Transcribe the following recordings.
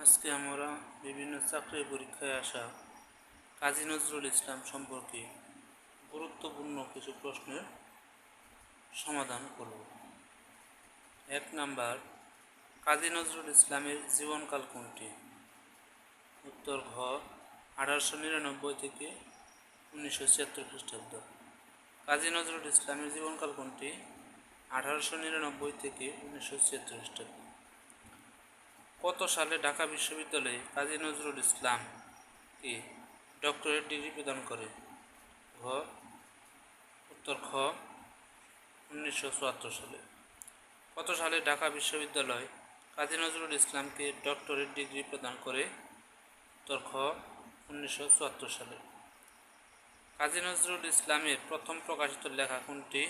আজকে আমরা বিভিন্ন চাকরির পরীক্ষায় আসা কাজী নজরুল ইসলাম সম্পর্কে গুরুত্বপূর্ণ কিছু প্রশ্নের সমাধান করব। ১ নাম্বার, কাজী নজরুল ইসলামের জীবনকাল কোনটি? উত্তর ঘ 1899 থেকে 1976 খ্রিস্টাব্দ। কাজী নজরুল ইসলামের জীবনকাল কোনটি? 1899 থেকে 1976 খ্রিস্টাব্দ। কত সালে ঢাকা বিশ্ববিদ্যালয়ে কাজী নজরুল ইসলামকে ডক্টরেট ডিগ্রি প্রদান করে? উত্তর খ 1974 সালে। কত সালে ঢাকা বিশ্ববিদ্যালয় কাজী নজরুল ইসলামকে ডক্টরেট ডিগ্রি প্রদান করে? উত্তর খ 1974 সালে। কাজী নজরুল ইসলামের প্রথম প্রকাশিত লেখা কোনটি?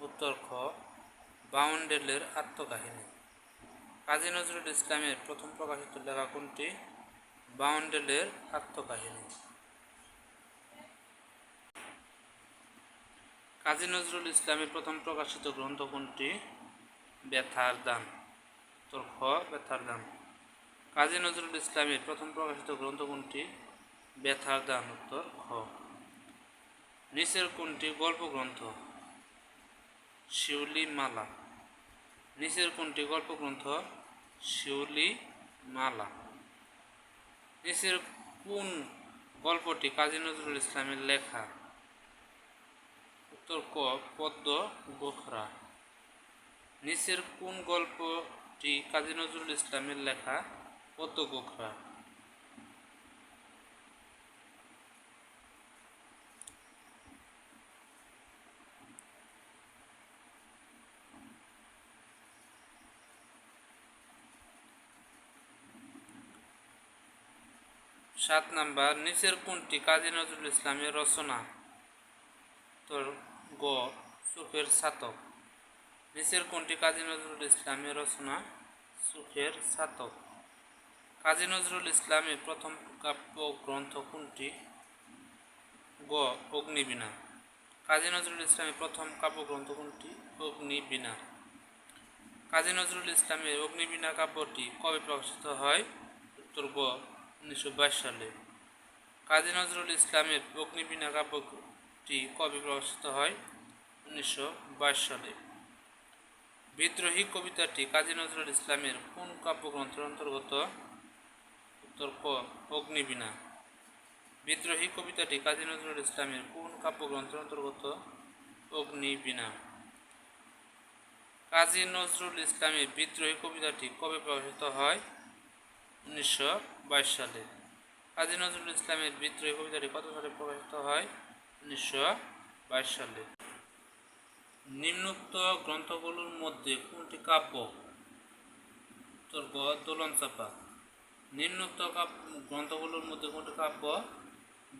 উত্তর খ বাউন্ডেলের আত্মকাহিনী। কাজী নজরুল ইসলামের প্রথম প্রকাশিত লেখা কোনটি? বাউন্ডেলের আত্মকাহিনী। কাজী নজরুল ইসলামের প্রথম প্রকাশিত গ্রন্থ কোনটি? ব্যথার দান। উত্তর খ ব্যথার দান। কাজী নজরুল ইসলামের প্রথম প্রকাশিত গ্রন্থ কোনটি? ব্যথার দান। উত্তর খ। নিচের কোনটি গল্প গ্রন্থ? শিউলি মালা। নিচের কোনটি গল্প গ্রন্থ? শিউলি মালা। নিচের কোন গল্পটি কাজী নজরুল ইসলামের লেখা? উত্তর ক পদ্ম গোখরা। নিচের কোন গল্পটি কাজী নজরুল ইসলামের লেখা? পদ্ম গোখরা। ৭ নাম্বার, নিচের কোনটি কাজী নজরুল ইসলামের রচনা? উত্তর গ সুখের ছাতক। নিচের কোনটি কাজী নজরুল ইসলামের রচনা? সুখের ছাতক। কাজী নজরুল ইসলামের প্রথম কাব্য গ্রন্থ কোনটি? গ অগ্নিবীণা। কাজী নজরুল ইসলামের প্রথম কাব্যগ্রন্থ কোনটি? অগ্নিবীণা। কাজী নজরুল ইসলামের অগ্নিবীণা কাব্যটি কবে প্রকাশিত হয়? উত্তর গ 1922 সালে। কাজী নজরুল ইসলামের অগ্নিবীণা কাব্যটি কবে প্রকাশিত হয়? 1922 সালে। বিদ্রোহী কবিতাটি কাজী নজরুল ইসলামের কোন কাব্যগ্রন্থের অন্তর্গত? উত্তর ক অগ্নিবীণা। বিদ্রোহী কবিতাটি কাজী নজরুল ইসলামের কোন কাব্যগ্রন্থের অন্তর্গত? অগ্নিবীণা। কাজী নজরুল ইসলামের বিদ্রোহী কবিতাটি কবে প্রকাশিত হয়? 1922 সালে। কাজী নজরুল ইসলামের বিদ্রোহী কবিতাটি কত সালে প্রকাশিত হয়? 1922 সালে। নিম্নোক্ত গ্রন্থগুলোর মধ্যে কোনটি কাব্য? উত্তর গ দোলন চাঁপা। নিম্নোক্ত গ্রন্থগুলোর মধ্যে কোনটি কাব্য?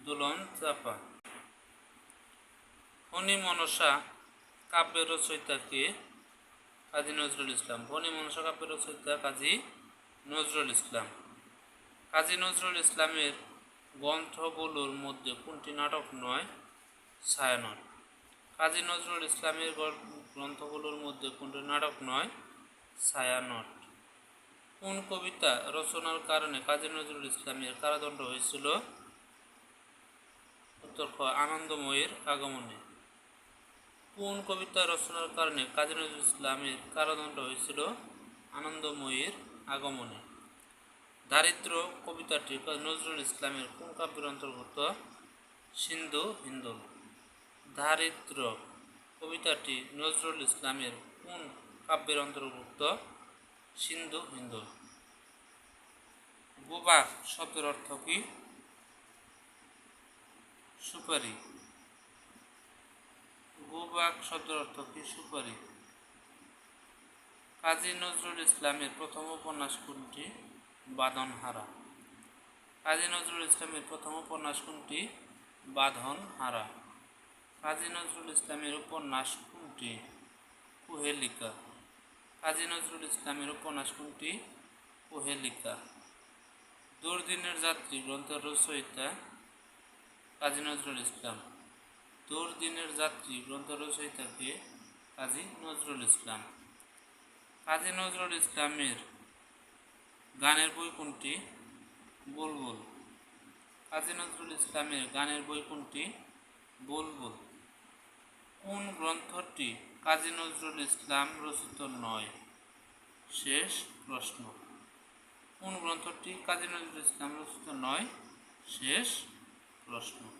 দোলন চাঁপা। ফণী মনসা কাব্যের রচয়িতা কে? কাজী নজরুল ইসলাম। ফণী মনসা কাব্যের রচয়িতা কাজী নজরুল ইসলাম। কাজী নজরুল ইসলামের গ্রন্থগুলোর মধ্যে কোনটি নাটক নয়? ছায়ানট। কাজী নজরুল ইসলামের গ্রন্থগুলোর মধ্যে কোনটি নাটক নয়? ছায়ানট। কোন কবিতা রচনার কারণে কাজী নজরুল ইসলামের কারাদণ্ড হয়েছিল? উত্তর খ আনন্দময়ীর আগমনে। কোন কবিতা রচনার কারণে কাজী নজরুল ইসলামের কারাদণ্ড হয়েছিল? আনন্দময়ীর আগমনে। দারিদ্র কবিতাটি নজরুল ইসলামের কোন কাব্যের অন্তর্গত? সিন্ধু হিন্দোল। দারিদ্র কবিতাটি নজরুল ইসলামের কোন কাব্যের অন্তর্ভুক্ত? সিন্ধু হিন্দোল। গোবাক শব্দের অর্থ কি? সুপারি। গোবাক শব্দের অর্থ কি? সুপারি। কাজী নজরুল ইসলামের প্রথম উপন্যাস কোনটি? বাঁধনহারা। কাজী নজরুল ইসলামের প্রথম উপন্যাস কোনটি? বাঁধনহারা। কাজী নজরুল ইসলামের উপন্যাস কোনটি? কুহেলিকা। কাজী নজরুল ইসলামের উপন্যাস কোনটি? কুহেলিকা। দুর্দিনের যাত্রী গ্রন্থের রচয়িতা কাজী নজরুল ইসলাম। দুর্দিনের যাত্রী গ্রন্থের রচয়িতা কে? কাজী নজরুল ইসলাম। কাজী নজরুল ইসলামের গানের বই কোনটি? বুলবুল। কাজী নজরুল ইসলামের গানের বই কোনটি? বুলবুল। কোন গ্রন্থটি কাজী নজরুল ইসলাম রচিত নয়? শেষ প্রশ্ন। কোন গ্রন্থটি কাজী নজরুল ইসলাম রচিত নয়? শেষ প্রশ্ন।